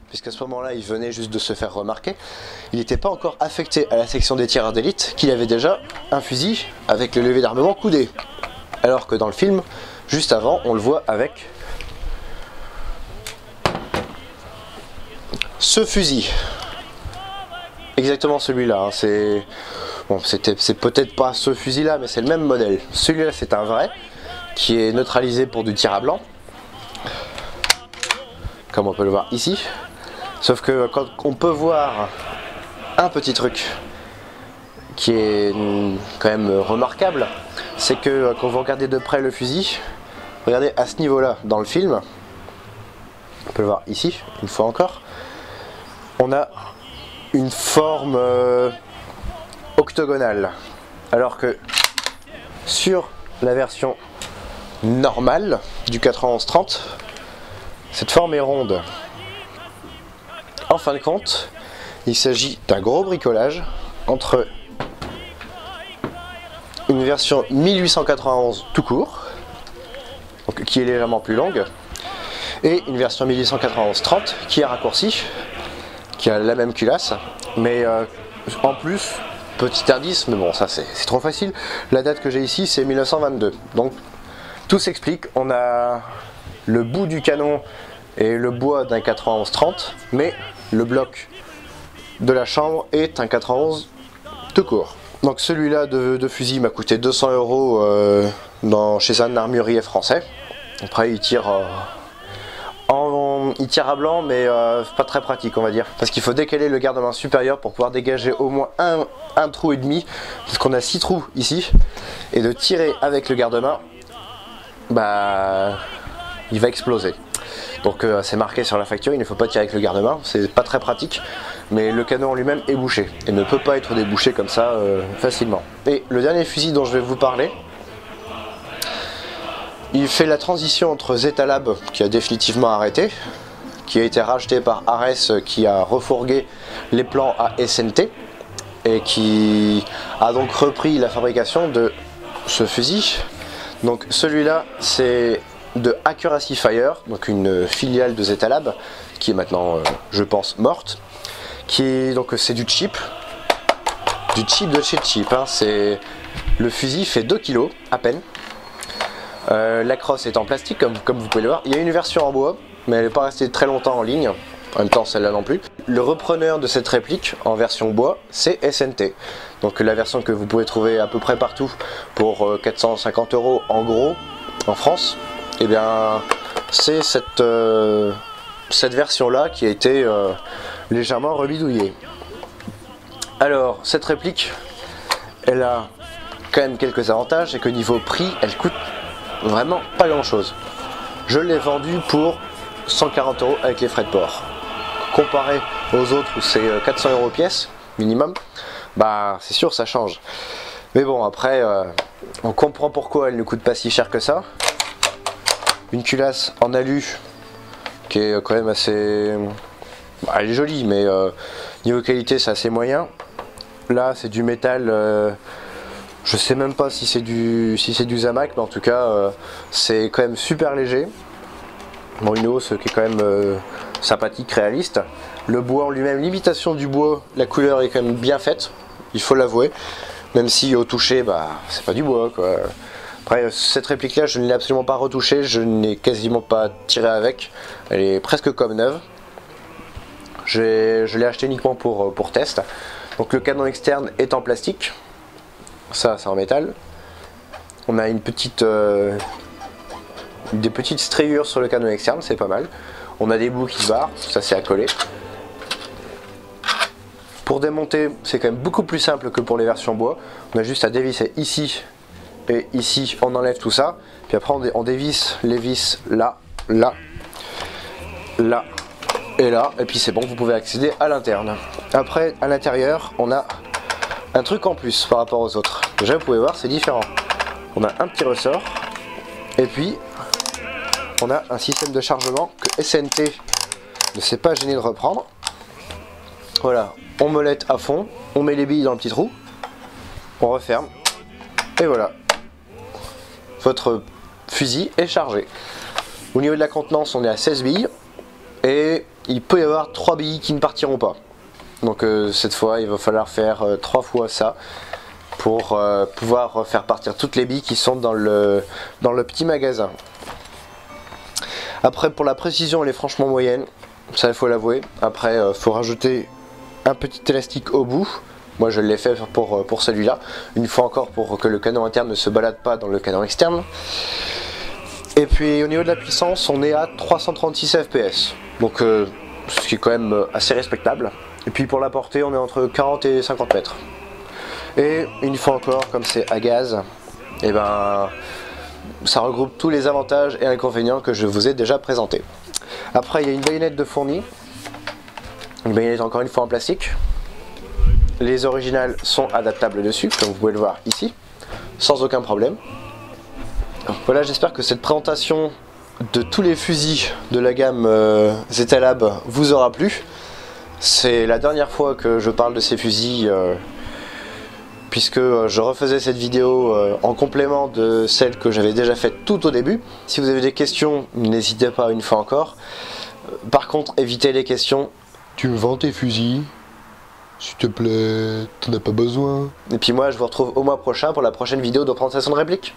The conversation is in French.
puisqu'à ce moment-là il venait juste de se faire remarquer, il n'était pas encore affecté à la section des tireurs d'élite, qu'il avait déjà un fusil avec le levier d'armement coudé. Alors que dans le film, juste avant, on le voit avec ce fusil. Exactement celui-là, hein. C'est bon, c'est peut-être pas ce fusil-là, mais c'est le même modèle. Celui-là, c'est un vrai, qui est neutralisé pour du tir à blanc, comme on peut le voir ici. Sauf que quand on peut voir un petit truc qui est quand même remarquable, c'est que quand vous regardez de près le fusil, regardez à ce niveau-là dans le film, on peut le voir ici, une fois encore, on a une forme octogonale, alors que sur la version normale du 91-30, cette forme est ronde. En fin de compte, il s'agit d'un gros bricolage entre une version 1891 tout court, donc qui est légèrement plus longue, et une version 1891-30 qui est raccourcie, qui a la même culasse, mais en plus, petit indice, mais bon ça c'est trop facile, la date que j'ai ici c'est 1922, donc tout s'explique. On a le bout du canon et le bois d'un 91-30, mais le bloc de la chambre est un 91 tout court. Donc celui-là de fusil m'a coûté 200 € chez un armurier français. Après il tire il tire à blanc, mais pas très pratique on va dire, parce qu'il faut décaler le garde-main supérieur pour pouvoir dégager au moins un trou et demi, parce qu'on a 6 trous ici, et de tirer avec le garde-main, bah il va exploser. Donc c'est marqué sur la facture, il ne faut pas tirer avec le garde-main, c'est pas très pratique, mais le canon en lui-même est bouché et ne peut pas être débouché comme ça facilement. Et le dernier fusil dont je vais vous parler, il fait la transition entre Zeta Lab, qui a définitivement arrêté, qui a été racheté par Ares, qui a refourgué les plans à SNT, et qui a donc repris la fabrication de ce fusil. Donc celui-là c'est de Accuracy Fire, donc une filiale de Zeta Lab, qui est maintenant je pense morte, donc c'est du cheap de chez cheap, hein. Le fusil fait 2 kg à peine. La crosse est en plastique comme vous pouvez le voir. Il y a une version en bois, mais elle n'est pas restée très longtemps en ligne. En même temps celle-là non plus. Le repreneur de cette réplique en version bois, c'est SNT. Donc la version que vous pouvez trouver à peu près partout pour 450 € en gros en France. Et bien c'est cette version-là qui a été légèrement rebidouillée. Alors cette réplique, elle a quand même quelques avantages, c'est que niveau prix, elle coûte vraiment pas grand chose. Je l'ai vendu pour 140 € avec les frais de port. Comparé aux autres où c'est 400 € pièce minimum, bah c'est sûr ça change. Mais bon après on comprend pourquoi elle ne coûte pas si cher que ça. Une culasse en alu qui est quand même assez... elle est jolie, mais niveau qualité c'est assez moyen. Là c'est du métal, je sais même pas si c'est du Zamac, mais en tout cas c'est quand même super léger. Bon, une hausse qui est quand même sympathique, réaliste. Le bois en lui-même, l'imitation du bois, la couleur est quand même bien faite, il faut l'avouer. Même si au toucher, bah c'est pas du bois quoi. Après cette réplique là je ne l'ai absolument pas retouchée, je n'ai quasiment pas tiré avec, elle est presque comme neuve. Je l'ai acheté uniquement pour test. Donc le canon externe est en plastique, ça c'est en métal. On a des petites strayures sur le canon externe, c'est pas mal. On a des bouts qui se barrent, ça c'est à coller. Pour démonter, c'est quand même beaucoup plus simple que pour les versions bois. On a juste à dévisser ici et ici, on enlève tout ça. Puis après on dévisse les vis là, là, là et là. Et puis c'est bon, vous pouvez accéder à l'interne. Après, à l'intérieur, on a un truc en plus par rapport aux autres. Déjà, vous pouvez voir, c'est différent. On a un petit ressort. Et puis, on a un système de chargement que SNT ne s'est pas gêné de reprendre. Voilà, on molette à fond, on met les billes dans le petit trou, on referme, et voilà, votre fusil est chargé. Au niveau de la contenance, on est à 16 billes, et il peut y avoir 3 billes qui ne partiront pas. Donc cette fois il va falloir faire 3 fois ça pour pouvoir faire partir toutes les billes qui sont dans le petit magasin. Après pour la précision elle est franchement moyenne, ça il faut l'avouer. Après il faut rajouter un petit élastique au bout. Moi je l'ai fait pour celui-là, une fois encore pour que le canon interne ne se balade pas dans le canon externe. Et puis au niveau de la puissance on est à 336 fps, donc ce qui est quand même assez respectable. Et puis pour la portée on est entre 40 et 50 mètres. Et une fois encore, comme c'est à gaz, et ben ça regroupe tous les avantages et inconvénients que je vous ai déjà présentés. Après il y a une baïonnette de fourni, une baïonnette encore une fois en plastique. Les originales sont adaptables dessus, comme vous pouvez le voir ici, sans aucun problème. Voilà, j'espère que cette présentation de tous les fusils de la gamme Zetalab vous aura plu. C'est la dernière fois que je parle de ces fusils, puisque je refaisais cette vidéo en complément de celle que j'avais déjà faite tout au début. Si vous avez des questions, n'hésitez pas une fois encore. Par contre, évitez les questions. Tu me vends tes fusils? S'il te plaît, t'en as pas besoin. Et puis moi, je vous retrouve au mois prochain pour la prochaine vidéo de présentation de réplique.